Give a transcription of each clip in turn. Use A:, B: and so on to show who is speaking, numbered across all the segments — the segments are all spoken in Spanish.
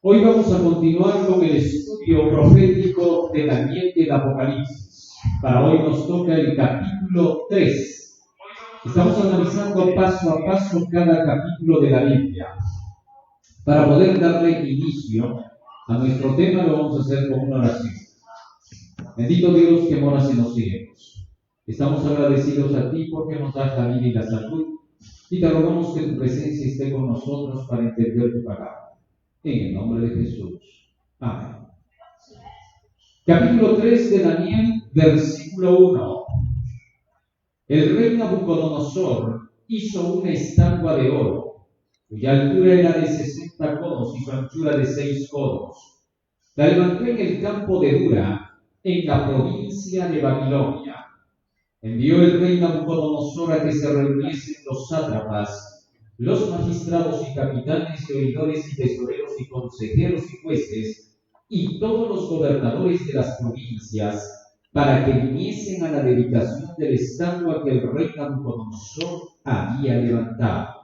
A: Hoy vamos a continuar con el estudio profético de Daniel y el Apocalipsis. Para hoy nos toca el capítulo 3. Estamos analizando paso a paso cada capítulo de la Biblia. Para poder darle inicio a nuestro tema, lo vamos a hacer con una oración. Bendito Dios que moras en los cielos. Estamos agradecidos a ti porque nos das la vida y la salud, y te rogamos que tu presencia esté con nosotros para entender tu palabra. En el nombre de Jesús. Amén. Capítulo 3 de Daniel, versículo 1. El rey Nabucodonosor hizo una estatua de oro, cuya altura era de 60 codos y su anchura de 6 codos. La levantó en el campo de Dura, en la provincia de Babilonia. Envió el rey Nabucodonosor a que se reuniesen los sátrapas, los magistrados y capitanes y oidores y tesoreros y consejeros y jueces, y todos los gobernadores de las provincias, para que viniesen a la dedicación de la estatua que el rey Nabucodonosor había levantado.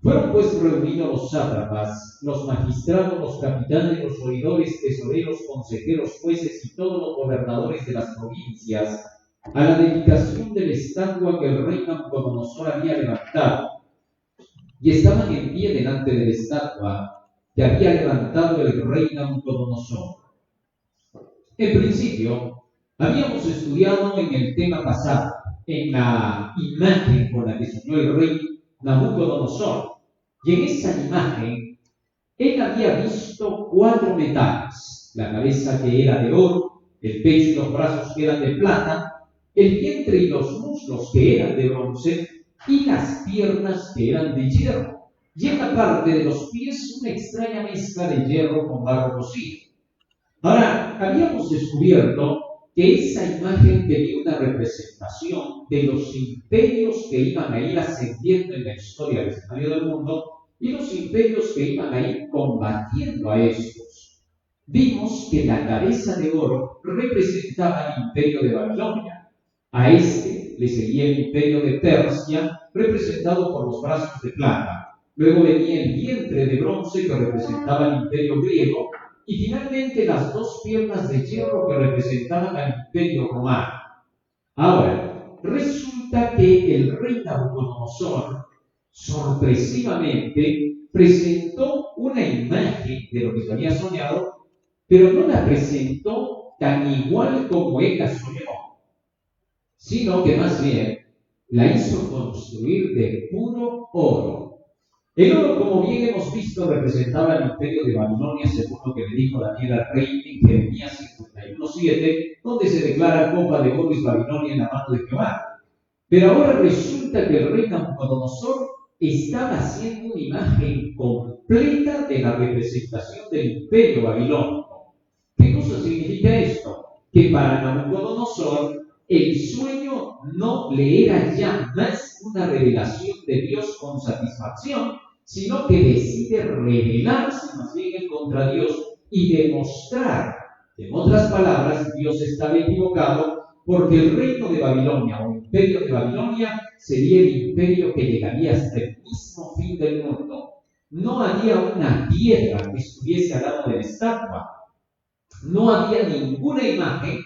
A: Fueron pues reunidos los sátrapas, los magistrados, los capitanes, los oidores, tesoreros, consejeros, jueces y todos los gobernadores de las provincias, a la dedicación de la estatua que el rey Nabucodonosor había levantado. Y estaban en pie delante de la estatua que había levantado el rey Nabucodonosor. En principio, habíamos estudiado en el tema pasado, en la imagen con la que soñó el rey Nabucodonosor. Y en esa imagen, él había visto 4 metales: la cabeza que era de oro, el pecho y los brazos que eran de plata, el vientre y los muslos que eran de bronce, y las piernas que eran de hierro, y en la parte de los pies una extraña mezcla de hierro con barro cocido. Ahora, habíamos descubierto que esa imagen tenía una representación de los imperios que iban a ir ascendiendo en la historia del escenario del mundo y los imperios que iban a ir combatiendo a estos. Vimos que la cabeza de oro representaba el imperio de Babilonia. A este le seguía el imperio de Persia, representado por los brazos de plata. Luego venía el vientre de bronce, que representaba el imperio griego, y finalmente las 2 piernas de hierro, que representaban al imperio romano. Ahora, resulta que el rey Nabucodonosor sorpresivamente presentó una imagen de lo que se había soñado, pero no la presentó tan igual como él la soñó, sino que más bien la hizo construir de puro oro. El oro, como bien hemos visto, representaba el imperio de Babilonia, según lo que le dijo Daniel al rey en Jeremías 51:7, donde se declara: copa de oro es Babilonia en la mano de Jehová. Pero ahora resulta que el rey Nabucodonosor estaba haciendo una imagen completa de la representación del imperio babilónico. ¿Qué cosa significa esto? Que para Nabucodonosor el sueño no le era ya más una revelación de Dios con satisfacción, sino que decide rebelarse más bien contra Dios y demostrar, en otras palabras, Dios estaba equivocado, porque el reino de Babilonia o imperio de Babilonia sería el imperio que llegaría hasta el mismo fin del mundo. No había una piedra que estuviese al lado de la estatua, no había ninguna imagen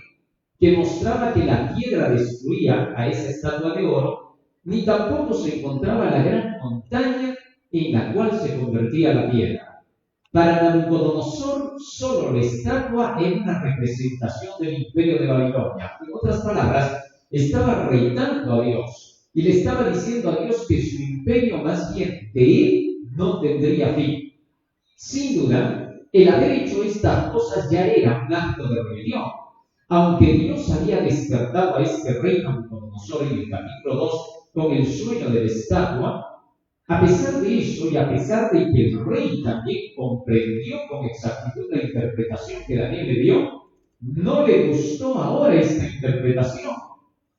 A: que mostraba que la piedra destruía a esa estatua de oro, ni tampoco se encontraba la gran montaña en la cual se convertía la piedra. Para Nabucodonosor, solo la estatua era una representación del imperio de Babilonia. En otras palabras, estaba reinando a Dios y le estaba diciendo a Dios que su imperio, más bien de él, no tendría fin. Sin duda, el haber hecho estas cosas ya era un acto de rebelión. Aunque Dios había despertado a este rey Nabucodonosor en el capítulo 2 con el sueño de la estatua, a pesar de eso y a pesar de que el rey también comprendió con exactitud la interpretación que Daniel le dio, no le gustó ahora esta interpretación.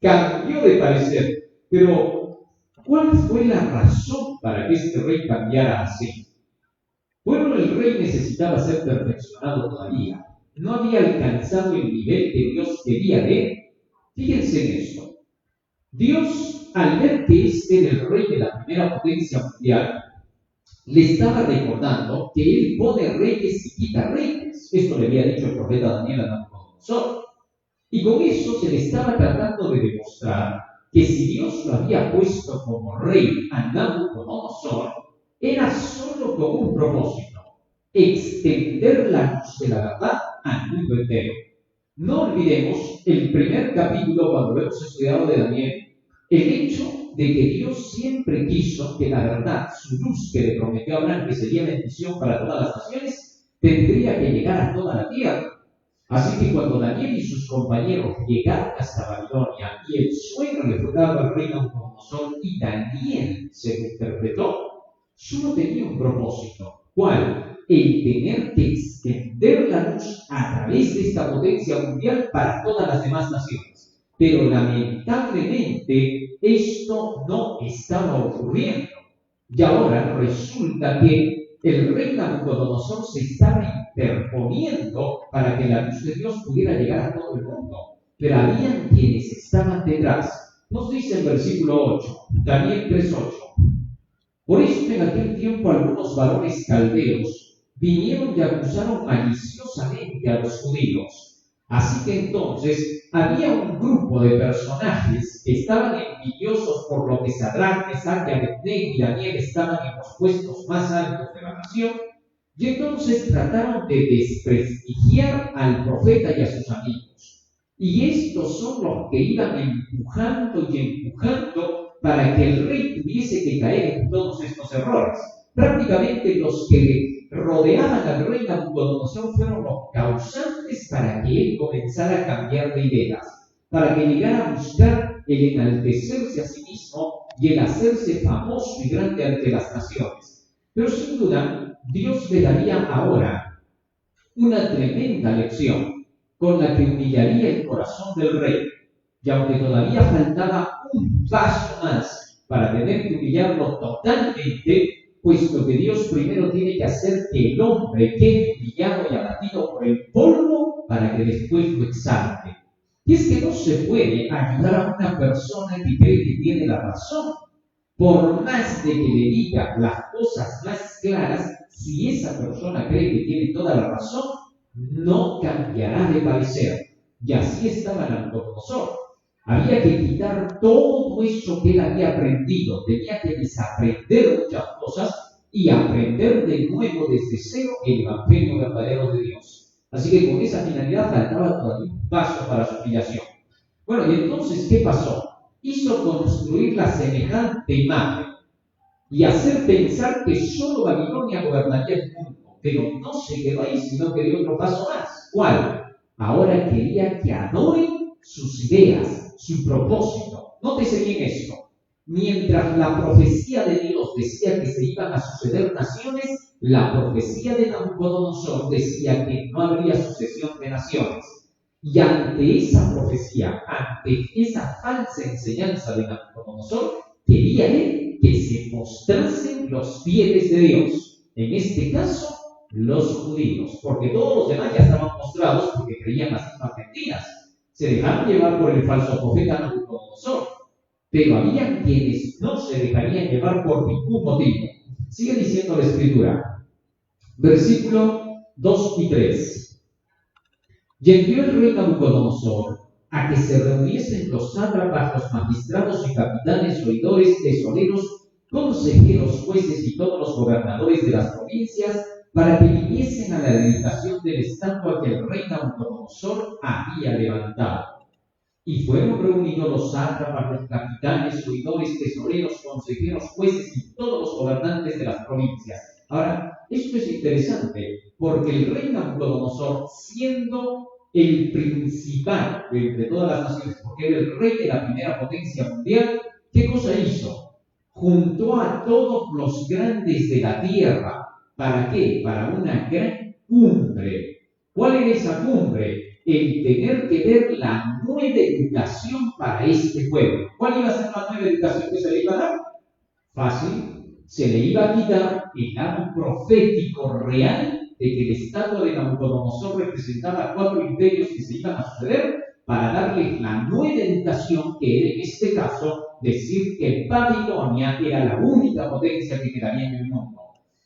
A: Cambió de parecer. Pero, ¿cuál fue la razón para que este rey cambiara así? Bueno, el rey necesitaba ser perfeccionado todavía. No había alcanzado el nivel que Dios quería de él. Fíjense en esto. Dios, al ver que este era el rey de la primera potencia mundial, le estaba recordando que él pone reyes y quita reyes. Esto le había dicho el profeta Daniel a Nabucodonosor. Y con eso se le estaba tratando de demostrar que si Dios lo había puesto como rey a Nabucodonosor, era solo con un propósito: extender la luz de la verdad al mundo entero. No olvidemos el primer capítulo cuando hemos estudiado de Daniel, el hecho de que Dios siempre quiso que la verdad, su luz que le prometió a Abraham, que sería bendición para todas las naciones, tendría que llegar a toda la tierra. Así que cuando Daniel y sus compañeros llegaron hasta Babilonia y el sueño le fue dado al rey Nabucodonosor y Daniel se lo interpretó, solo tenía un propósito. ¿Cuál? El tener que extender la luz a través de esta potencia mundial para todas las demás naciones. Pero lamentablemente esto no estaba ocurriendo. Y ahora resulta que el rey Nabucodonosor se estaba interponiendo para que la luz de Dios pudiera llegar a todo el mundo. Pero habían quienes estaban detrás. Nos dice el versículo 8, Daniel 3:8. Por esto en aquel tiempo algunos varones caldeos vinieron y acusaron maliciosamente a los judíos. Así que entonces había un grupo de personajes que estaban envidiosos por lo que Sadrach, Mesach y Abednego y Daniel estaban en los puestos más altos de la nación, y entonces trataron de desprestigiar al profeta y a sus amigos. Y estos son los que iban empujando y empujando para que el rey tuviese que caer en todos estos errores. Prácticamente los que rodeaban al rey Nabucodonosor fueron los causantes para que él comenzara a cambiar de ideas, para que llegara a buscar el enaltecerse a sí mismo y el hacerse famoso y grande ante las naciones. Pero sin duda, Dios le daría ahora una tremenda lección con la que humillaría el corazón del rey. Y aunque todavía faltaba un paso más para tener que humillarlo totalmente, puesto que Dios primero tiene que hacer que el hombre quede humillado y abatido por el polvo para que después lo exalte. Y es que no se puede ayudar a una persona que cree que tiene la razón. Por más de que le diga las cosas más claras, si esa persona cree que tiene toda la razón, no cambiará de parecer. Y así estaba Nabucodonosor. Había que quitar todo eso que él había aprendido. Tenía que desaprender muchas cosas y aprender de nuevo desde cero el evangelio verdadero de Dios. Así que con esa finalidad faltaba todavía un paso para su humillación. Bueno, y entonces, ¿qué pasó? Hizo construir la semejante imagen y hacer pensar que solo Babilonia gobernaría el mundo. Pero no se quedó ahí, sino que dio otro paso más. ¿Cuál? Ahora quería que adoren sus ideas, su propósito. Nótese bien esto. Mientras la profecía de Dios decía que se iban a suceder naciones, la profecía de Nabucodonosor decía que no habría sucesión de naciones. Y ante esa profecía, ante esa falsa enseñanza de Nabucodonosor, quería él que se postrasen los fieles de Dios. En este caso, los judíos, porque todos los demás ya estaban postrados porque creían las mismas mentiras. Se dejaron llevar por el falso profeta Nabucodonosor, pero había quienes no se dejarían llevar por ningún motivo. Sigue diciendo la Escritura, versículo 2 y 3. Y envió el rey Nabucodonosor a que se reuniesen los sátrapas, los magistrados y capitanes, oidores, tesoreros, consejeros, jueces y todos los gobernadores de las provincias, para que viniesen a la dedicación de la estatua que el rey Nabucodonosor había levantado. Y fueron reunidos los sátrapas, los capitanes, oidores, tesoreros, consejeros, jueces y todos los gobernantes de las provincias. Ahora, esto es interesante, porque el rey Nabucodonosor, siendo el principal de entre todas las naciones, porque era el rey de la primera potencia mundial, ¿qué cosa hizo? Juntó a todos los grandes de la tierra. ¿Para qué? Para una gran cumbre. ¿Cuál era esa cumbre? El tener que ver la nueva educación para este pueblo. ¿Cuál iba a ser la nueva educación que se le iba a dar? Fácil. Se le iba a quitar el lado profético real de que la estatua de Nabucodonosor representaba 4 imperios que se iban a suceder, para darles la nueva educación que era en este caso decir que Babilonia era la única potencia que quedaría en el mundo.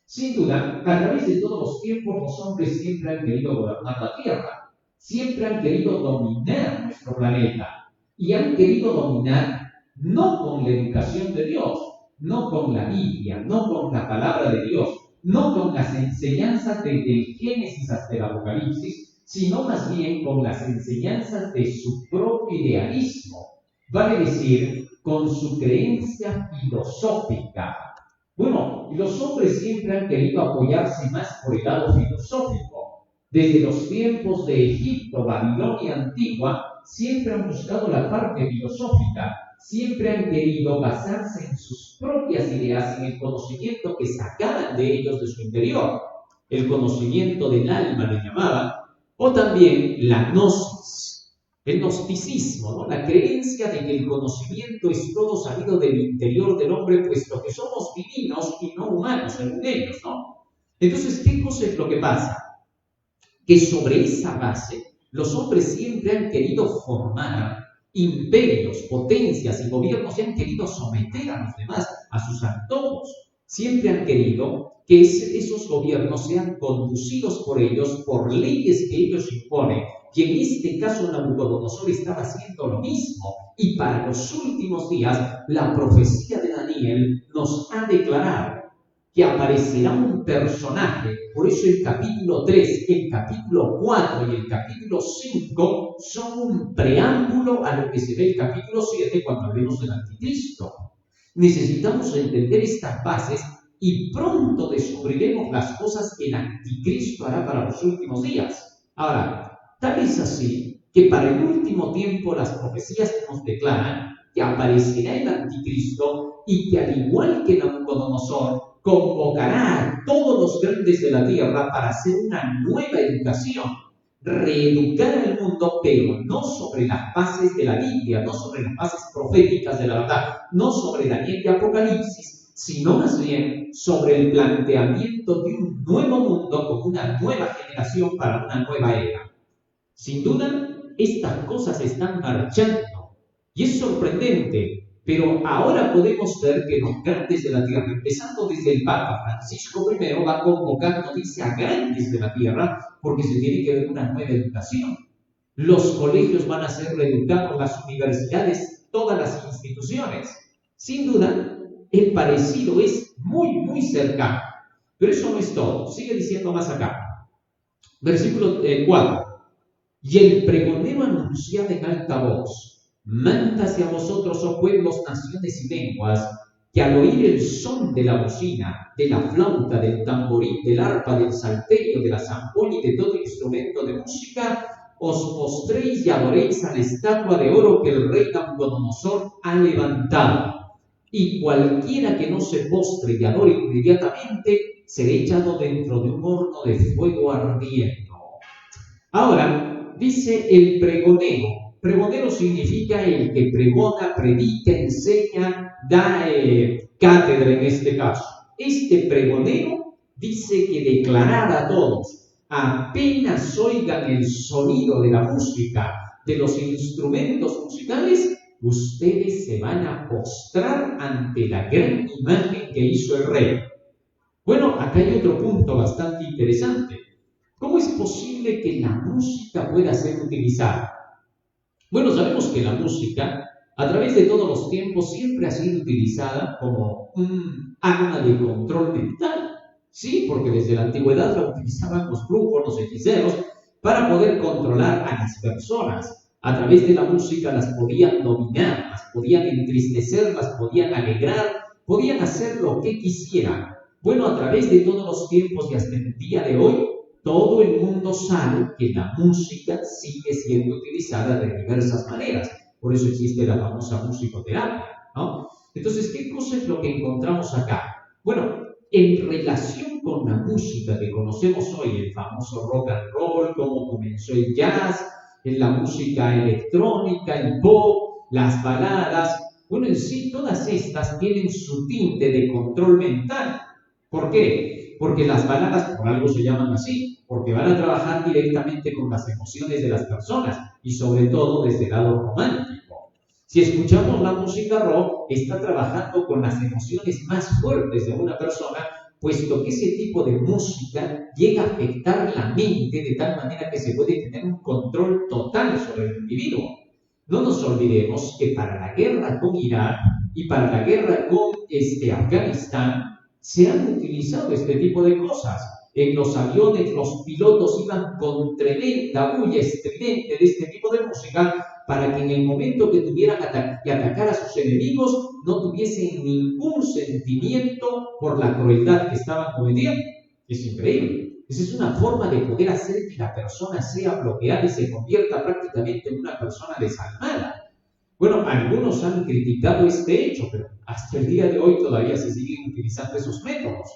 A: Sin duda, a través de todos los tiempos los hombres siempre han querido gobernar la tierra, siempre han querido dominar nuestro planeta y han querido dominar no con la educación de Dios, no con la Biblia, no con la palabra de Dios, no con las enseñanzas desde el Génesis hasta el Apocalipsis, sino más bien con las enseñanzas de su propio idealismo, vale decir, con su creencia filosófica. Bueno, los hombres siempre han querido apoyarse más por el lado filosófico. Desde los tiempos de Egipto, Babilonia antigua, siempre han buscado la parte filosófica, siempre han querido basarse en sus propias ideas, en el conocimiento que sacaban de ellos de su interior, el conocimiento del alma le llamaban, o también la gnosis, el gnosticismo, ¿no? La creencia de que el conocimiento es todo salido del interior del hombre, puesto que somos divinos y no humanos, según ellos, ¿no? Entonces, ¿qué cosa es lo que pasa? Que sobre esa base, los hombres siempre han querido formar imperios, potencias y gobiernos, se han querido someter a los demás, a sus antojos. Siempre han querido que esos gobiernos sean conducidos por ellos, por leyes que ellos imponen. Y en este caso Nabucodonosor estaba haciendo lo mismo. Y para los últimos días, la profecía de Daniel nos ha declarado que aparecerá un personaje. Por eso el capítulo 3, el capítulo 4 y el capítulo 5 son un preámbulo a lo que se ve el capítulo 7 cuando hablemos del anticristo. Necesitamos entender estas bases y pronto descubriremos las cosas que el anticristo hará para los últimos días. Ahora, tal es así que para el último tiempo las profecías nos declaran que aparecerá el anticristo y que al igual que Nabucodonosor convocará a todos los grandes de la tierra para hacer una nueva educación, reeducar al mundo, pero no sobre las bases de la Biblia, no sobre las bases proféticas de la verdad, no sobre Daniel y Apocalipsis, sino más bien sobre el planteamiento de un nuevo mundo con una nueva generación para una nueva era. Sin duda, estas cosas están marchando y es sorprendente, pero ahora podemos ver que los grandes de la tierra, empezando desde el Papa Francisco I, va convocando, dice, a grandes de la tierra, porque se tiene que ver una nueva educación. Los colegios van a ser reeducados, las universidades, todas las instituciones. Sin duda, el parecido es muy, muy cercano. Pero eso no es todo. Sigue diciendo más acá. Versículo 4. Y el pregonero anunciaba en alta voz: manda hacia vosotros, oh pueblos, naciones y lenguas, que al oír el son de la bocina, de la flauta, del tamborín, del arpa, del salterio, de la zampoña y de todo instrumento de música, os postréis y adoréis a la estatua de oro que el rey Nabucodonosor ha levantado. Y cualquiera que no se postre y adore inmediatamente será echado dentro de un horno de fuego ardiendo. Ahora, dice el pregonero. Pregonero significa el que pregona, predica, enseña, da cátedra en este caso. Este pregonero dice que declarará a todos: apenas oigan el sonido de la música, de los instrumentos musicales, ustedes se van a postrar ante la gran imagen que hizo el rey. Bueno, acá hay otro punto bastante interesante. ¿Cómo es posible que la música pueda ser utilizada? Bueno, sabemos que la música, a través de todos los tiempos, siempre ha sido utilizada como un arma de control mental. Sí, porque desde la antigüedad la utilizaban los brujos, los hechiceros, para poder controlar a las personas. A través de la música las podían dominar, las podían entristecer, las podían alegrar, podían hacer lo que quisieran. Bueno, a través de todos los tiempos y hasta el día de hoy, todo el mundo sabe que la música sigue siendo utilizada de diversas maneras. Por eso existe la famosa musicoterapia, ¿no? Entonces, ¿qué cosa es lo que encontramos acá? Bueno, en relación con la música que conocemos hoy, el famoso rock and roll, cómo comenzó el jazz, en la música electrónica, el pop, las baladas, bueno, en sí todas estas tienen su tinte de control mental. ¿Por qué? Porque las baladas por algo se llaman así, porque van a trabajar directamente con las emociones de las personas y sobre todo desde el lado romántico. Si escuchamos la música rock, está trabajando con las emociones más fuertes de una persona, puesto que ese tipo de música llega a afectar la mente de tal manera que se puede tener un control total sobre el individuo. No nos olvidemos que para la guerra con Irak y para la guerra con Afganistán se han utilizado este tipo de cosas. En los aviones los pilotos iban con tremenda bulla estridente de este tipo de música para que en el momento que tuvieran que atacar a sus enemigos no tuviesen ningún sentimiento por la crueldad que estaban cometiendo. Es increíble. Esa es una forma de poder hacer que la persona sea bloqueada y se convierta prácticamente en una persona desalmada. Bueno, algunos han criticado este hecho, pero hasta el día de hoy todavía se siguen utilizando esos métodos.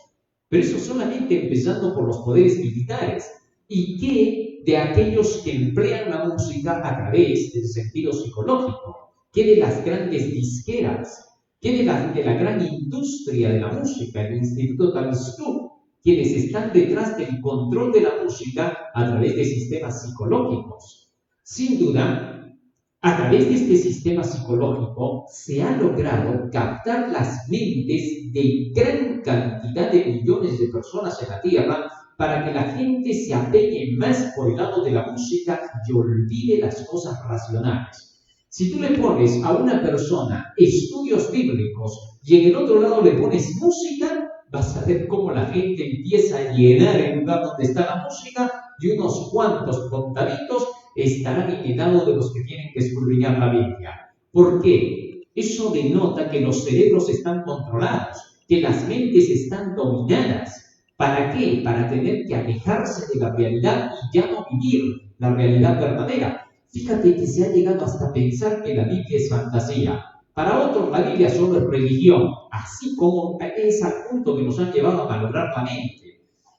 A: Pero eso solamente empezando por los poderes militares. ¿Y qué de aquellos que emplean la música a través del sentido psicológico? ¿Qué de las grandes disqueras? ¿Qué de la gran industria de la música, el Instituto Tavistock, quienes están detrás del control de la música a través de sistemas psicológicos? Sin duda, a través de este sistema psicológico se ha logrado captar las mentes de gran cantidad de millones de personas en la Tierra para que la gente se apegue más por el lado de la música y olvide las cosas racionales. Si tú le pones a una persona estudios bíblicos y en el otro lado le pones música, vas a ver cómo la gente empieza a llenar el lugar donde está la música y unos cuantos contaditos estarán llenados de los que tienen que escudriñar la Biblia. ¿Por qué? Eso denota que los cerebros están controlados, que las mentes están dominadas. ¿Para qué? Para tener que alejarse de la realidad y ya no vivir la realidad verdadera. Fíjate que se ha llegado hasta pensar que la Biblia es fantasía. Para otros la Biblia solo es religión, así como es al punto que nos han llevado a valorar la mente.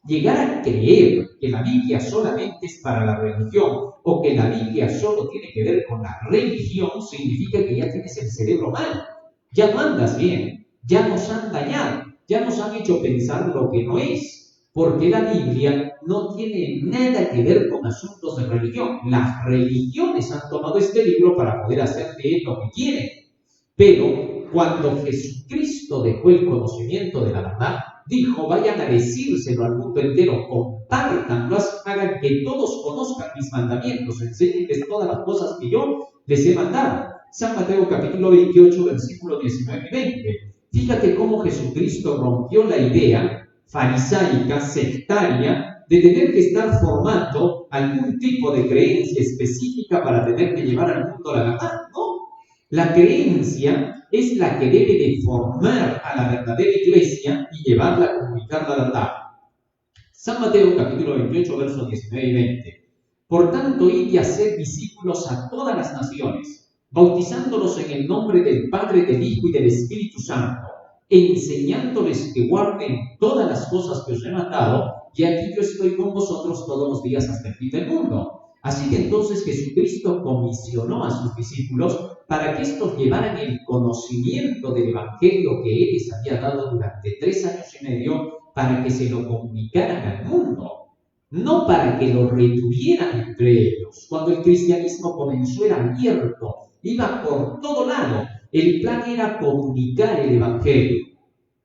A: Llegar a creer que la Biblia solamente es para la religión o que la Biblia solo tiene que ver con la religión significa que ya tienes el cerebro mal, ya no andas bien, ya nos han dañado, ya nos han hecho pensar lo que no es, porque la Biblia no tiene nada que ver con asuntos de religión. Las religiones han tomado este libro para poder hacer de él lo que quieren, pero cuando Jesucristo dejó el conocimiento de la verdad, dijo, vayan a decírselo al mundo entero, compártanlo, hagan que todos conozcan mis mandamientos, enséñenles todas las cosas que yo les he mandado. San Mateo capítulo 28, versículos 19 y 20. Fíjate cómo Jesucristo rompió la idea farisaica, sectaria, de tener que estar formando algún tipo de creencia específica para tener que llevar al mundo la verdad, ¿no? La creencia es la que debe de formar a la verdadera iglesia y llevarla a comunicar la verdad. San Mateo capítulo 28, versos 19 y 20. Por tanto, id y haced discípulos a todas las naciones, bautizándolos en el nombre del Padre, del Hijo y del Espíritu Santo, enseñándoles que guarden todas las cosas que os he mandado, y aquí yo estoy con vosotros todos los días hasta el fin del mundo. Así que entonces Jesucristo comisionó a sus discípulos para que estos llevaran el conocimiento del Evangelio que Él les había dado durante 3 años y medio para que se lo comunicaran al mundo, no para que lo retuvieran entre ellos. Cuando el cristianismo comenzó era abierto, iba por todo lado. El plan era comunicar el Evangelio.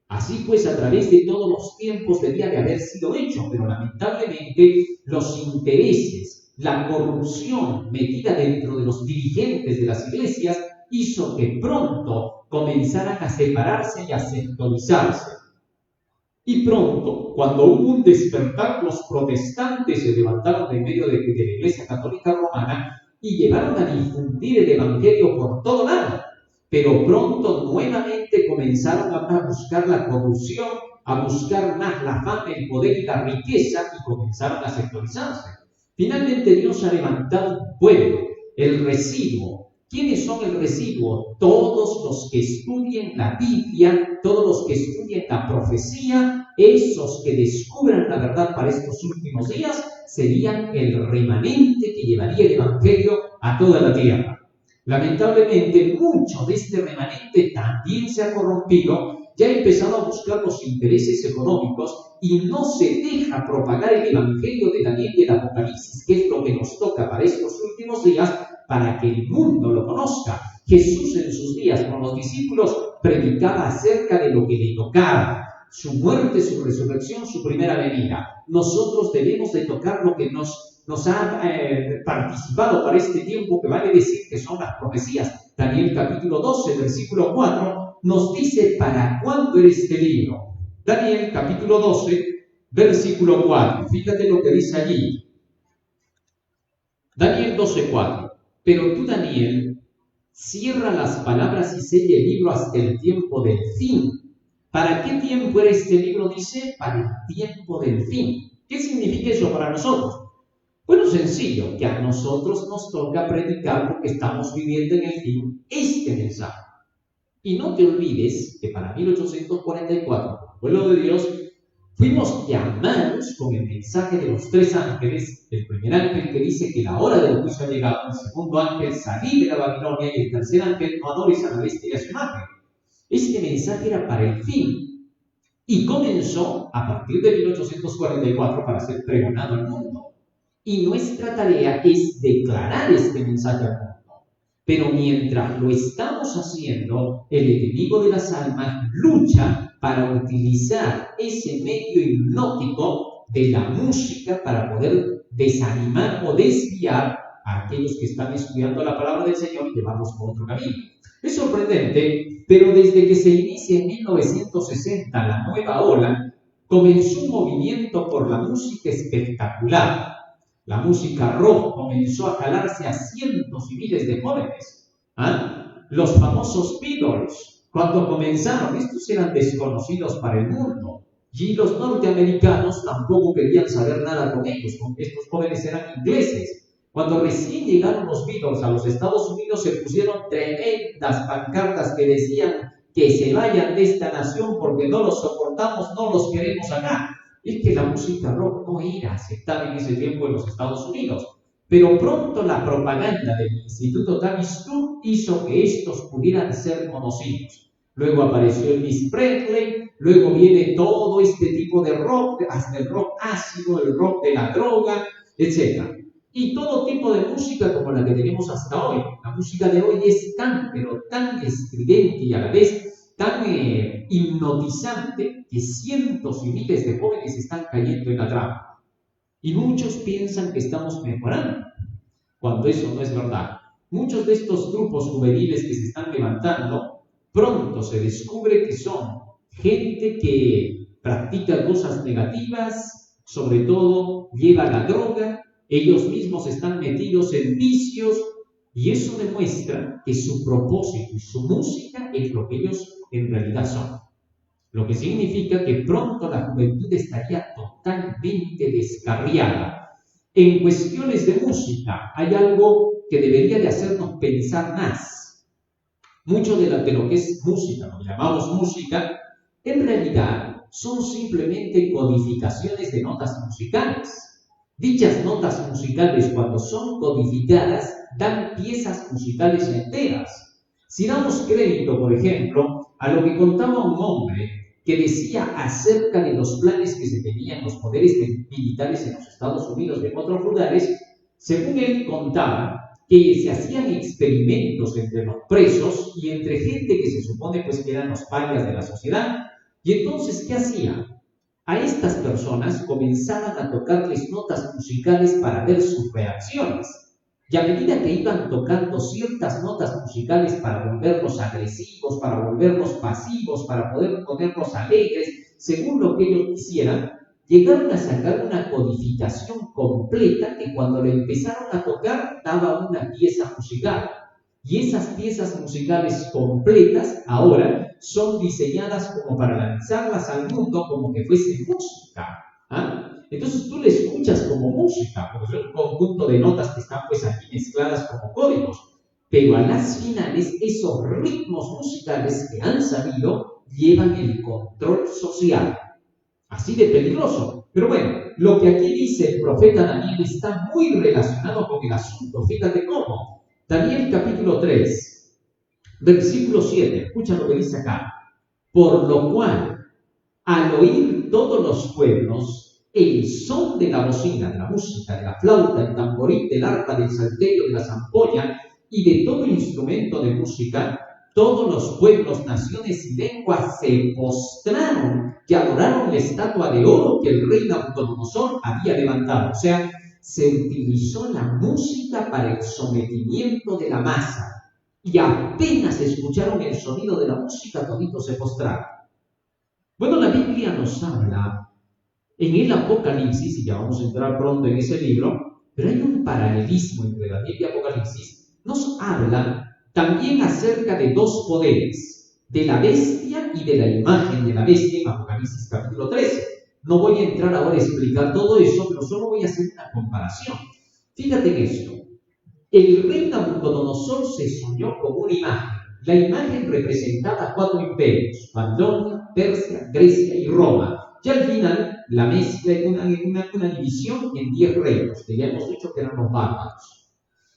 A: Así pues, a través de todos los tiempos debía de haber sido hecho, pero lamentablemente los intereses, la corrupción metida dentro de los dirigentes de las iglesias hizo que pronto comenzaran a separarse y a sectorizarse. Y pronto, cuando hubo un despertar, los protestantes se levantaron de medio de la Iglesia Católica Romana y llevaron a difundir el Evangelio por todo lado. Pero pronto nuevamente comenzaron a buscar la corrupción, a buscar más la fama, el poder y la riqueza y comenzaron a sectorizarse. Finalmente Dios ha levantado un pueblo, el residuo. ¿Quiénes son el residuo? Todos los que estudien la Biblia, todos los que estudien la profecía, esos que descubran la verdad para estos últimos días, serían el remanente que llevaría el Evangelio a toda la tierra. Lamentablemente, mucho de este remanente también se ha corrompido ya ha empezado a buscar los intereses económicos y no se deja propagar el Evangelio de Daniel y el Apocalipsis, que es lo que nos toca para estos últimos días, para que el mundo lo conozca. Jesús en sus días con los discípulos predicaba acerca de lo que le tocaba: su muerte, su resurrección, su primera venida. Nosotros debemos de tocar lo que nos ha participado para este tiempo, que vale decir que son las profecías. Daniel capítulo 12, versículo 4, nos dice para cuándo era este libro. Daniel capítulo 12, versículo 4. Fíjate lo que dice allí. Daniel 12, 4. Pero tú, Daniel, cierra las palabras y sella el libro hasta el tiempo del fin. ¿Para qué tiempo era este libro? Dice, para el tiempo del fin. ¿Qué significa eso para nosotros? Bueno, sencillo, que a nosotros nos toca predicar porque estamos viviendo en el fin este mensaje. Y no te olvides que para 1844, el pueblo de Dios, fuimos llamados con el mensaje de los tres ángeles: el primer ángel que dice que la hora del juicio ha llegado, el segundo ángel, salid de la Babilonia, y el tercer ángel, no adores a la bestia y a su imagen. Este mensaje era para el fin y comenzó a partir de 1844 para ser pregonado al mundo. Y nuestra tarea es declarar este mensaje al mundo. Pero mientras lo estamos haciendo, el enemigo de las almas lucha para utilizar ese medio hipnótico de la música para poder desanimar o desviar a aquellos que están estudiando la palabra del Señor y llevarlos por otro camino. Es sorprendente, pero desde que se inicia en 1960 la nueva ola, comenzó un movimiento por la música espectacular. La música rock comenzó a jalarse a cientos y miles de jóvenes. Los famosos Beatles, cuando comenzaron, estos eran desconocidos para el mundo. Y los norteamericanos tampoco querían saber nada con ellos, porque estos jóvenes eran ingleses. Cuando recién llegaron los Beatles a los Estados Unidos, se pusieron tremendas pancartas que decían que se vayan de esta nación porque no los soportamos, no los queremos acá. Es que la música rock no era aceptada en ese tiempo en los Estados Unidos. Pero pronto la propaganda del Instituto Tavistock hizo que estos pudieran ser conocidos. Luego apareció Elvis Presley, luego viene todo este tipo de rock, hasta el rock ácido, el rock de la droga, etc. Y todo tipo de música como la que tenemos hasta hoy. La música de hoy es tan, pero tan estridente y a la vez tan hipnotizante que cientos y miles de jóvenes están cayendo en la trampa. Y muchos piensan que estamos mejorando, cuando eso no es verdad. Muchos de estos grupos juveniles que se están levantando, pronto se descubre que son gente que practica cosas negativas, sobre todo lleva la droga, ellos mismos están metidos en vicios, y eso demuestra que su propósito y su música es lo que ellos en realidad son. Lo que significa que pronto la juventud estaría totalmente descarriada. En cuestiones de música hay algo que debería de hacernos pensar más. Mucho de lo que es música, lo que llamamos música, en realidad son simplemente codificaciones de notas musicales. Dichas notas musicales, cuando son codificadas, dan piezas musicales enteras. Si damos crédito, por ejemplo, a lo que contaba un hombre que decía acerca de los planes que se tenían los poderes militares en los Estados Unidos de otros lugares, según él contaba que se hacían experimentos entre los presos y entre gente que se supone pues que eran los parias de la sociedad. Y entonces, ¿qué hacían? A estas personas comenzaban a tocarles notas musicales para ver sus reacciones. Y a medida que iban tocando ciertas notas musicales para volverlos agresivos, para volverlos pasivos, para poder ponerlos alegres, según lo que ellos quisieran, llegaron a sacar una codificación completa que cuando lo empezaron a tocar daba una pieza musical. Y esas piezas musicales completas ahora son diseñadas como para lanzarlas al mundo como que fuese música. Entonces tú le escuchas como música, porque es un conjunto de notas que están pues aquí mezcladas como códigos. Pero a las finales, esos ritmos musicales que han salido llevan el control social. Así de peligroso. Pero bueno, lo que aquí dice el profeta Daniel está muy relacionado con el asunto. Fíjate cómo. Daniel capítulo 3, versículo 7. Escucha lo que dice acá. por lo cual, al oír todos los pueblos el son de la bocina, de la música, de la flauta, del tamboril, del arpa, del salterio, de la zampolla y de todo instrumento de música, todos los pueblos, naciones y lenguas se postraron y adoraron la estatua de oro que el rey Nabucodonosor había levantado. O sea, se utilizó la música para el sometimiento de la masa. Y apenas escucharon el sonido de la música, toditos se postraron. Bueno, la Biblia nos habla en el Apocalipsis, y ya vamos a entrar pronto en ese libro, pero hay un paralelismo entre Daniel y Apocalipsis. Nos habla también acerca de dos poderes, de la bestia y de la imagen de la bestia en Apocalipsis capítulo 13. No voy a entrar ahora a explicar todo eso, pero solo voy a hacer una comparación. Fíjate en esto. El rey Nabucodonosor se soñó con una imagen. La imagen representaba 4 imperios: Babilonia, Persia, Grecia y Roma. Y al final la mezcla es una división en 10 reinos, que ya hemos dicho que eran los bárbaros.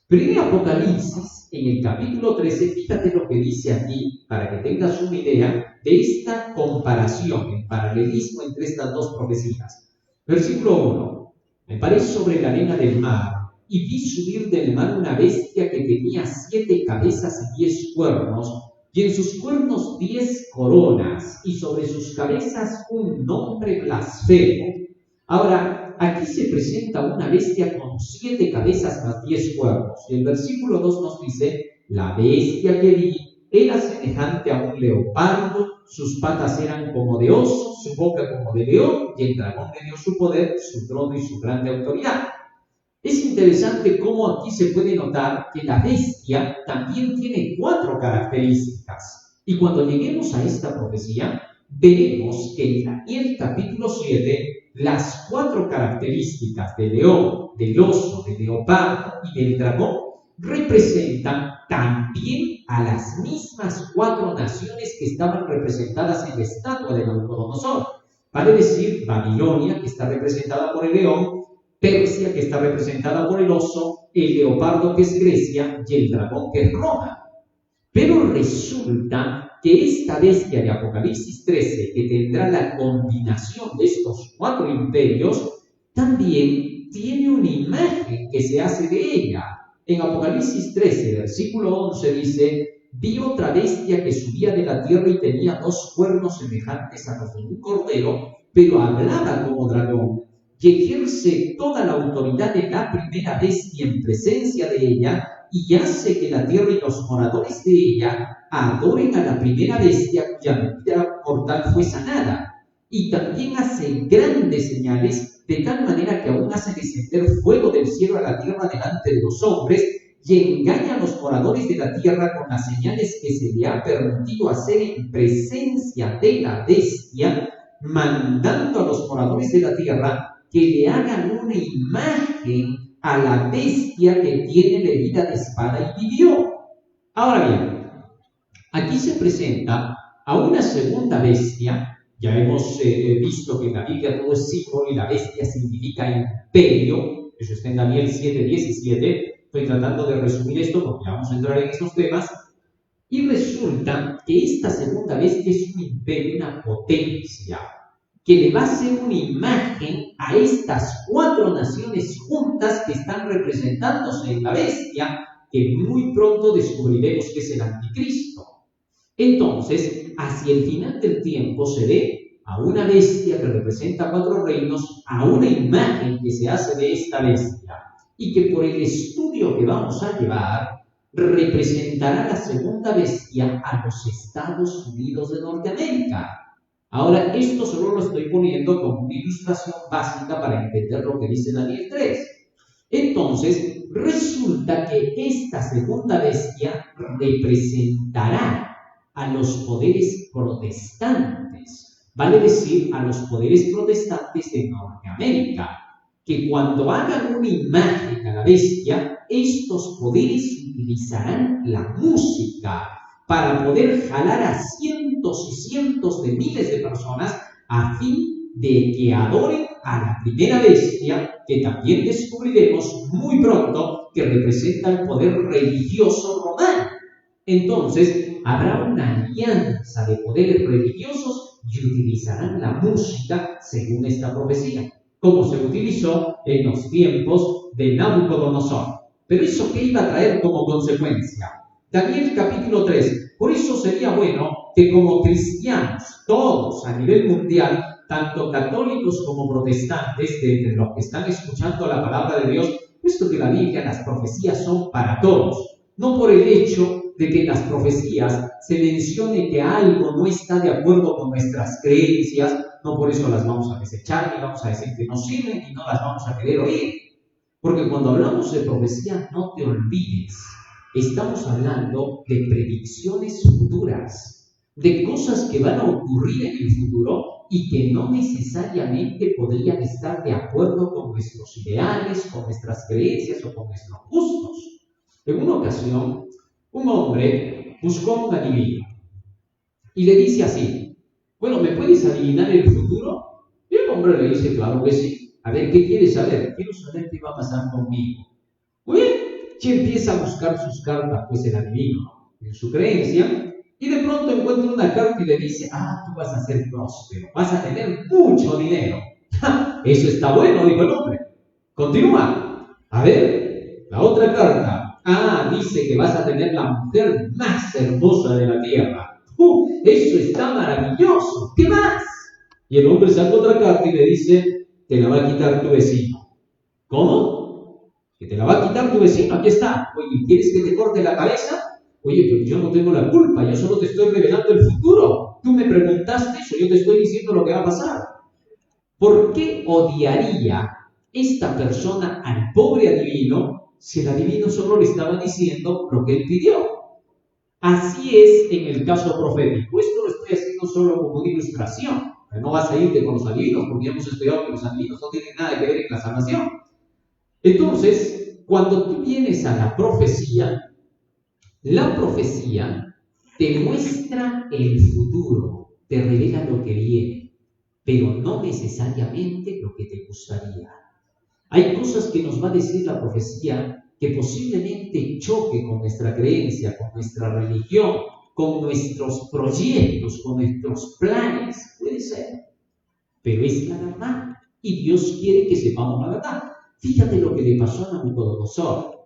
A: Pero en Apocalipsis, en el capítulo 13, fíjate lo que dice aquí, para que tengas una idea de esta comparación, el paralelismo entre estas dos profecías. Versículo 1. Me paré sobre la arena del mar, y vi subir del mar una bestia que tenía 7 cabezas y 10 cuernos, y en sus cuernos 10 coronas, y sobre sus cabezas un nombre blasfemo. Ahora, aquí se presenta una bestia con 7 cabezas más 10 cuernos. Y el versículo 2 nos dice: la bestia que vi era semejante a un leopardo, sus patas eran como de oso, su boca como de león, y el dragón le dio su poder, su trono y su grande autoridad. Es interesante cómo aquí se puede notar que la bestia también tiene 4 características. Y cuando lleguemos a esta profecía, veremos que en Daniel capítulo 7, las 4 características del león, del oso, del leopardo y del dragón representan también a las mismas 4 naciones que estaban representadas en la estatua de Nabucodonosor. Vale decir, Babilonia, que está representada por el león, Persia, que está representada por el oso, el leopardo, que es Grecia, y el dragón, que es Roma. Pero resulta que esta bestia de Apocalipsis 13, que tendrá la combinación de estos 4 imperios, también tiene una imagen que se hace de ella. En Apocalipsis 13, versículo 11 dice: vi otra bestia que subía de la tierra y tenía 2 cuernos semejantes a los de un cordero, pero hablaba como dragón, y ejerce toda la autoridad de la primera bestia en presencia de ella, y hace que la tierra y los moradores de ella adoren a la primera bestia cuya mentira mortal fue sanada. Y también hace grandes señales, de tal manera que aún hace descender fuego del cielo a la tierra delante de los hombres, y engaña a los moradores de la tierra con las señales que se le ha permitido hacer en presencia de la bestia, mandando a los moradores de la tierra que le hagan una imagen a la bestia que tiene la herida de espada y vivió. Ahora bien, aquí se presenta a una segunda bestia. Ya hemos visto que en la Biblia todo es símbolo y la bestia significa imperio. Eso está en Daniel 7:17. Estoy tratando de resumir esto porque ya vamos a entrar en esos temas. Y resulta que esta segunda bestia es un imperio, una potencia, que le va a hacer una imagen a estas 4 naciones juntas que están representándose en la bestia, que muy pronto descubriremos que es el anticristo. Entonces, hacia el final del tiempo se ve a una bestia que representa 4 reinos, a una imagen que se hace de esta bestia, y que por el estudio que vamos a llevar, representará la segunda bestia a los Estados Unidos de Norteamérica. Ahora, esto solo lo estoy poniendo como una ilustración básica para entender lo que dice Daniel 3. Entonces, resulta que esta segunda bestia representará a los poderes protestantes, vale decir, a los poderes protestantes de Norteamérica, que cuando hagan una imagen a la bestia, estos poderes utilizarán la música para poder jalar a cientos y cientos de miles de personas a fin de que adoren a la primera bestia, que también descubriremos muy pronto que representa el poder religioso romano. Entonces, habrá una alianza de poderes religiosos y utilizarán la música según esta profecía, como se utilizó en los tiempos de Nabucodonosor. Pero ¿eso qué iba a traer como consecuencia? Daniel capítulo 3. Por eso sería bueno que como cristianos, todos a nivel mundial, tanto católicos como protestantes, de entre los que están escuchando la palabra de Dios, puesto que la Biblia, las profecías son para todos, no por el hecho de que en las profecías se mencione que algo no está de acuerdo con nuestras creencias, no por eso las vamos a desechar, ni vamos a decir que no sirven, y no las vamos a querer oír. Porque cuando hablamos de profecía, no te olvides, estamos hablando de predicciones futuras, de cosas que van a ocurrir en el futuro y que no necesariamente podrían estar de acuerdo con nuestros ideales, con nuestras creencias o con nuestros gustos. En una ocasión, un hombre buscó a un adivino y le dice así: bueno, ¿me puedes adivinar el futuro? Y el hombre le dice: claro que sí. A ver, ¿qué quieres saber? Quiero saber qué va a pasar conmigo. Muy bien, y empieza a buscar sus cartas, pues el adivino, en su creencia, y de pronto encuentra una carta y le dice: tú vas a ser próspero, vas a tener mucho dinero. ¡Ja! Eso está bueno, dijo el hombre. Continúa. A ver, la otra carta. Dice que vas a tener la mujer más hermosa de la tierra. Eso está maravilloso. ¿Qué más? Y el hombre saca otra carta y le dice: te la va a quitar tu vecino. ¿Cómo? Que te la va a quitar tu vecino, aquí está. Oye, ¿quieres que te corte la cabeza? Oye, pero yo no tengo la culpa, yo solo te estoy revelando el futuro. Tú me preguntaste eso, yo te estoy diciendo lo que va a pasar. ¿Por qué odiaría esta persona al pobre adivino si el adivino solo le estaba diciendo lo que él pidió? Así es en el caso profético. Esto lo estoy haciendo solo como una ilustración. No vas a irte con los adivinos, porque ya hemos estudiado que los adivinos no tienen nada que ver en la salvación. Entonces, cuando tú vienes a la profecía te muestra el futuro, te revela lo que viene, pero no necesariamente lo que te gustaría. Hay cosas que nos va a decir la profecía que posiblemente choque con nuestra creencia, con nuestra religión, con nuestros proyectos, con nuestros planes. Puede ser, pero es la verdad. Y Dios quiere que sepamos la verdad. Fíjate lo que le pasó a Nabucodonosor.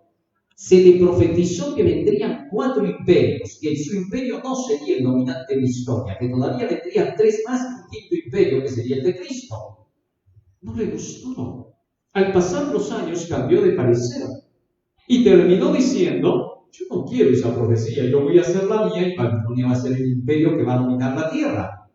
A: Se le profetizó que vendrían 4 imperios, que su imperio no sería el dominante de la historia, que todavía vendrían 3 más y un quinto imperio, que sería el de Cristo. No le gustó. Al pasar los años cambió de parecer y terminó diciendo: yo no quiero esa profecía, yo voy a hacer la mía y Babilonia va a ser el imperio que va a dominar la tierra.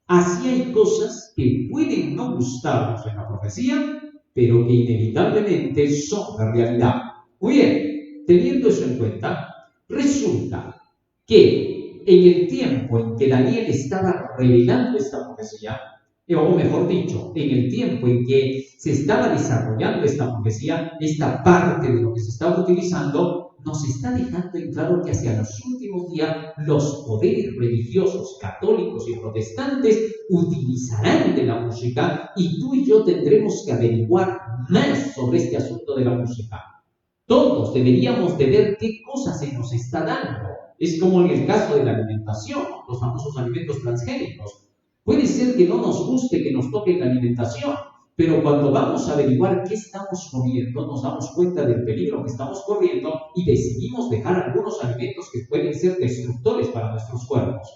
A: Así hay cosas que pueden no gustarnos en la profecía, pero que inevitablemente son la realidad. Muy bien, teniendo eso en cuenta, resulta que en el tiempo en que Daniel estaba revelando esta profecía, o mejor dicho, en el tiempo en que se estaba desarrollando esta profecía, esta parte de lo que se estaba utilizando, nos está dejando en claro que hacia los últimos días los poderes religiosos católicos y protestantes utilizarán de la música y tú y yo tendremos que averiguar más sobre este asunto de la música. Todos deberíamos de ver qué cosas se nos está dando. Es como en el caso de la alimentación, los famosos alimentos transgénicos. Puede ser que no nos guste que nos toque la alimentación, pero cuando vamos a averiguar qué estamos comiendo, nos damos cuenta del peligro que estamos corriendo y decidimos dejar algunos alimentos que pueden ser destructores para nuestros cuerpos.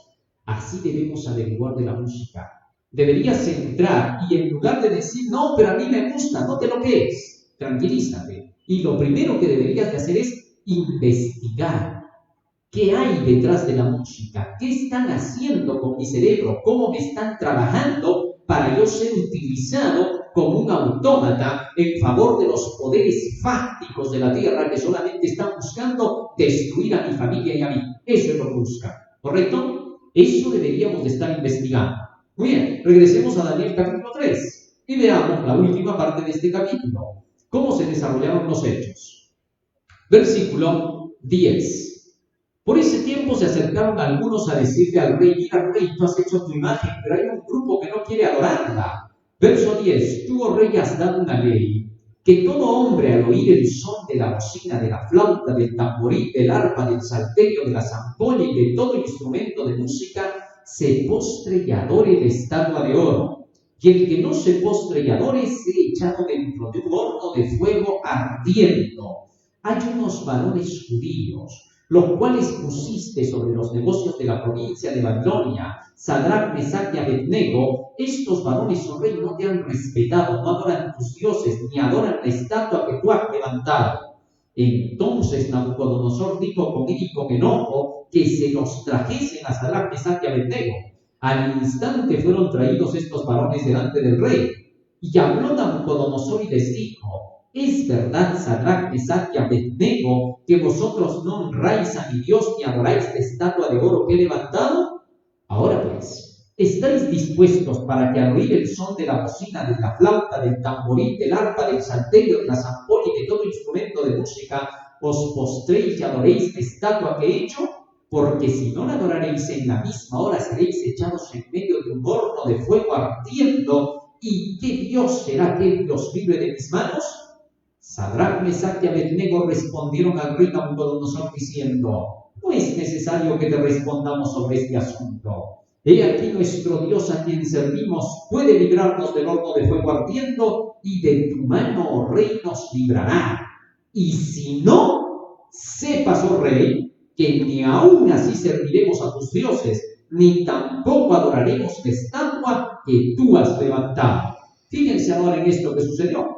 A: Así debemos averiguar de la música. Deberías entrar y en lugar de decir: no, pero a mí me gusta, no te lo quedes, tranquilízate. Y lo primero que deberías de hacer es investigar. ¿Qué hay detrás de la música? ¿Qué están haciendo con mi cerebro? ¿Cómo me están trabajando para yo ser utilizado como un autómata en favor de los poderes fácticos de la tierra que solamente están buscando destruir a mi familia y a mí? Eso es lo que buscan, ¿correcto? Eso deberíamos de estar investigando. Muy bien, regresemos a Daniel capítulo 3 y veamos la última parte de este capítulo. ¿Cómo se desarrollaron los hechos? Versículo 10. Por ese tiempo se acercaron algunos a decirle al rey: mira, rey, tú has hecho tu imagen, pero hay un grupo que no quiere adorarla. Verso 10. Tú, oh rey, has dado una ley que todo hombre al oír el son de la bocina, de la flauta, del tamboril, del arpa, del salterio, de la zampoña y de todo instrumento de música, se postre y adore la estatua de oro. Y el que no se postre y adore sea echado dentro de un horno de fuego ardiendo. Hay unos varones judíos, los cuales pusiste sobre los negocios de la provincia de Babilonia, Sadrach, Mesach y Abednego. Estos varones, oh rey, no te han respetado, no adoran tus dioses, ni adoran la estatua que tú has levantado. Entonces Nabucodonosor dijo con él y con enojo que se los trajesen a Sadrach, Mesach y Abednego. Al instante fueron traídos estos varones delante del rey. Y habló Nabucodonosor y les dijo: ¿Es verdad, Sadrach, Mesach y Abednego, que vosotros no honráis a mi Dios ni adoráis la estatua de oro que he levantado? Ahora pues, ¿estáis dispuestos para que al oír el son de la bocina, de la flauta, del tamboril, del arpa, del salterio, de la zampoña y de todo instrumento de música, os postréis y adoréis la estatua que he hecho? Porque si no la adoraréis en la misma hora, seréis echados en medio de un horno de fuego ardiendo. ¿Y qué Dios será aquel que os libre de mis manos? Sadrach, Mesach y Abednego respondieron al rey Nabucodonosor diciendo: no es necesario que te respondamos sobre este asunto. He aquí nuestro Dios a quien servimos puede librarnos del horno de fuego ardiendo, y de tu mano, oh rey, nos librará. Y si no, sepas, oh rey, que ni aún así serviremos a tus dioses, ni tampoco adoraremos la estatua que tú has levantado. Fíjense ahora en esto que sucedió.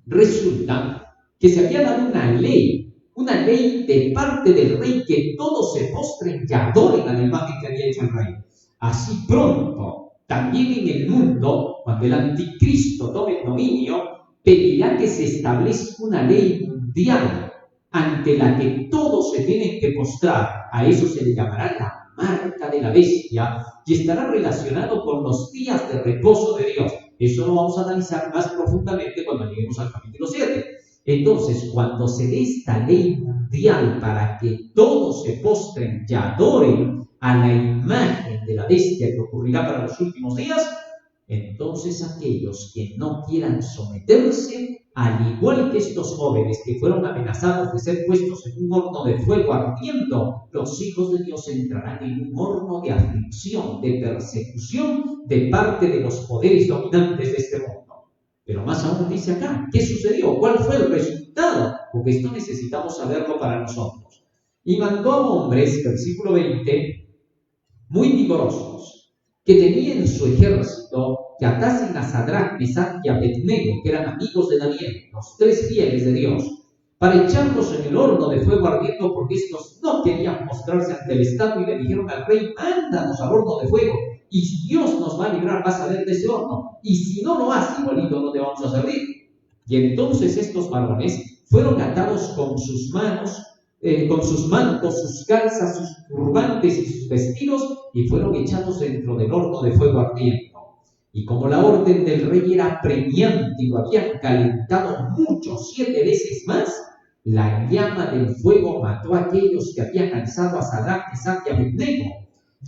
A: Resulta que se había dado una ley de parte del rey, que todos se postren y adoren a la imagen que había hecho el rey. Así pronto, también en el mundo, cuando el anticristo tome el dominio, pedirá que se establezca una ley mundial ante la que todos se tienen que postrar. A eso se le llamará la marca de la bestia, y estará relacionado con los días de reposo de Dios. Eso lo vamos a analizar más profundamente cuando lleguemos al capítulo 7. Entonces, cuando se dé esta ley mundial para que todos se postren y adoren a la imagen de la bestia que ocurrirá para los últimos días, entonces aquellos que no quieran someterse, al igual que estos jóvenes que fueron amenazados de ser puestos en un horno de fuego ardiendo, los hijos de Dios entrarán en un horno de aflicción, de persecución de parte de los poderes dominantes de este mundo. Pero más aún dice acá, ¿qué sucedió? ¿Cuál fue el resultado? Porque esto necesitamos saberlo para nosotros. Y mandó a hombres, versículo 20, muy vigorosos, que tenían en su ejército, que atasen a Sadrach, Mesach y Abednego, que eran amigos de Daniel, los tres fieles de Dios, para echarlos en el horno de fuego ardiendo, porque estos no querían mostrarse ante el estatua, y le dijeron al rey: mándanos al horno de fuego, y si Dios nos va a librar, vas a ver de ese horno, y si no lo hace, igualito no te vamos a servir. Y entonces estos varones fueron atados con sus manos, con sus mantos, sus calzas, sus turbantes y sus vestidos, y fueron echados dentro del horno de fuego ardiendo. Y como la orden del rey era apremiante y lo habían calentado mucho, 7 veces más, la llama del fuego mató a aquellos que habían alzado a Sadrach, Mesach y Abednego.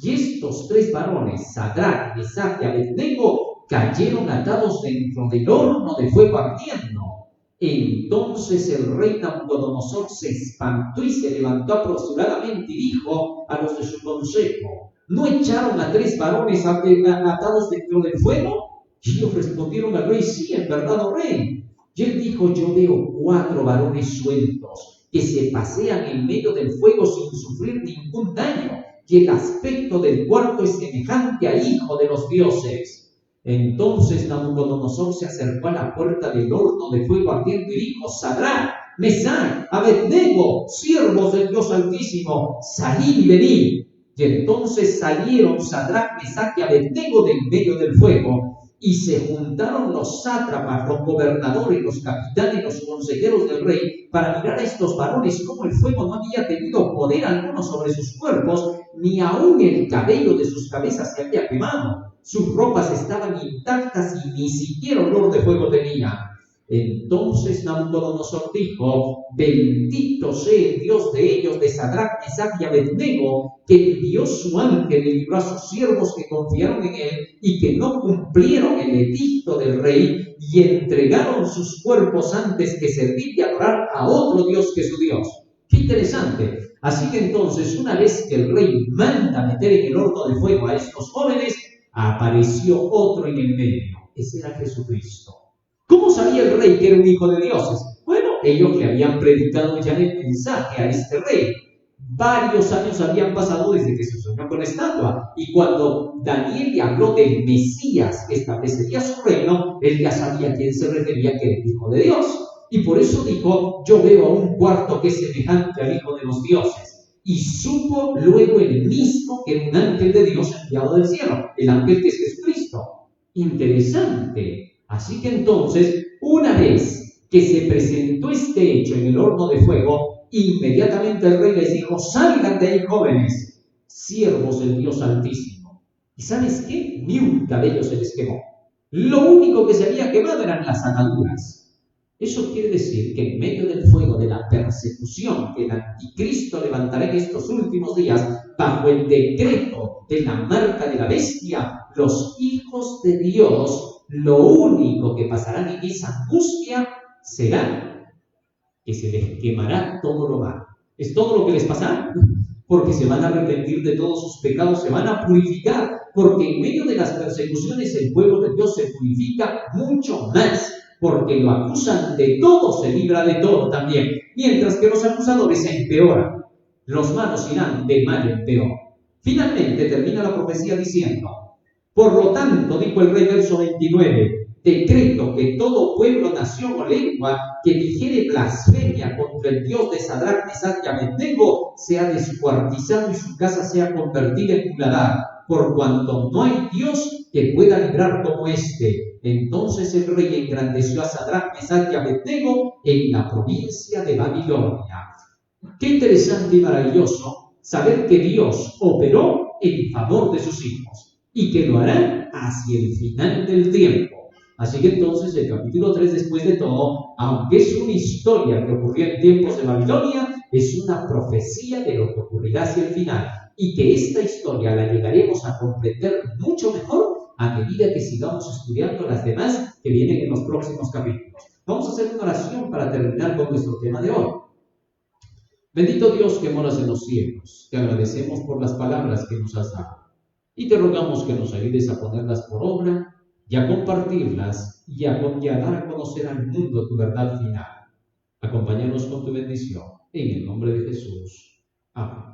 A: Y estos tres varones, Sadrach, Mesach y Abednego, cayeron atados dentro del horno de fuego ardiendo. Entonces el rey Nabucodonosor se espantó y se levantó apresuradamente y dijo a los de su consejo: ¿no echaron a 3 varones atados dentro del fuego? Y ellos respondieron al rey: sí, en verdad, oh rey. Y él dijo: yo veo 4 varones sueltos que se pasean en medio del fuego sin sufrir ningún daño, y el aspecto del cuarto es semejante a hijo de los dioses. Entonces Nabucodonosor se acercó a la puerta del horno de fuego ardiendo y dijo: Sadrach, Mesach, Abednego, siervos del Dios Altísimo, salid y venid. Y entonces salieron Sadrach, Mesach y Abednego del medio del fuego, y se juntaron los sátrapas, los gobernadores, los capitanes, los consejeros del rey, para mirar a estos varones cómo el fuego no había tenido poder alguno sobre sus cuerpos, ni aún el cabello de sus cabezas se había quemado. Sus ropas estaban intactas y ni siquiera olor de fuego tenía. Entonces Nabucodonosor dijo: bendito sea el Dios de ellos, de Sadrach, Mesach y Abednego, que envió su ángel y libró a sus siervos que confiaron en él y que no cumplieron el edicto del rey y entregaron sus cuerpos antes que servir y adorar a otro Dios que su Dios. ¡Qué interesante! Así que entonces, una vez que el rey manda meter en el horno de fuego a estos jóvenes, apareció otro en el medio. Ese era Jesucristo. ¿Cómo sabía el rey que era un hijo de dioses? Bueno, ellos le habían predicado ya el mensaje a este rey. Varios años habían pasado desde que se soñó con la estatua, y cuando Daniel le habló del Mesías que establecería su reino, él ya sabía a quién se refería, que era el Hijo de Dios. Y por eso dijo: yo veo a un cuarto que es semejante al Hijo de los dioses. Y supo luego el mismo que era un ángel de Dios enviado del cielo, el ángel que es Jesucristo. Interesante. Así que entonces, una vez que se presentó este hecho en el horno de fuego, inmediatamente el rey les dijo: salgan de ahí, jóvenes, siervos del Dios Altísimo. ¿Y sabes qué? Ni un cabello se les quemó. Lo único que se había quemado eran las ataduras. Eso quiere decir que en medio del fuego de la persecución que el anticristo levantará en estos últimos días, bajo el decreto de la marca de la bestia, los hijos de Dios, lo único que pasarán en esa angustia será que se les quemará todo lo malo. ¿Es todo lo que les pasará? Porque se van a arrepentir de todos sus pecados, se van a purificar, porque en medio de las persecuciones el pueblo de Dios se purifica mucho más, porque lo acusan de todo, se libra de todo también, mientras que los acusadores se empeoran. Los malos irán de mal en peor. Finalmente termina la profecía diciendo: por lo tanto, dijo el rey, verso 29, decreto que todo pueblo, nación o lengua que dijere blasfemia contra el Dios de Sadrach, Mesach y Abednego sea descuartizado y su casa sea convertida en muladar, por cuanto no hay Dios que pueda librar como este. Entonces el rey engrandeció a Sadrach, Mesach y Abednego en la provincia de Babilonia. Qué interesante y maravilloso saber que Dios operó en favor de sus hijos y que lo hará hacia el final del tiempo. Así que entonces el capítulo 3, después de todo, aunque es una historia que ocurrió en tiempos de Babilonia, es una profecía de lo que ocurrirá hacia el final, y que esta historia la llegaremos a comprender mucho mejor a medida que sigamos estudiando las demás que vienen en los próximos capítulos. Vamos a hacer una oración para terminar con nuestro tema de hoy. Bendito Dios que moras en los cielos, te agradecemos por las palabras que nos has dado y te rogamos que nos ayudes a ponerlas por obra y a compartirlas y a dar a conocer al mundo tu verdad final. Acompáñanos con tu bendición. En el nombre de Jesús. Amén.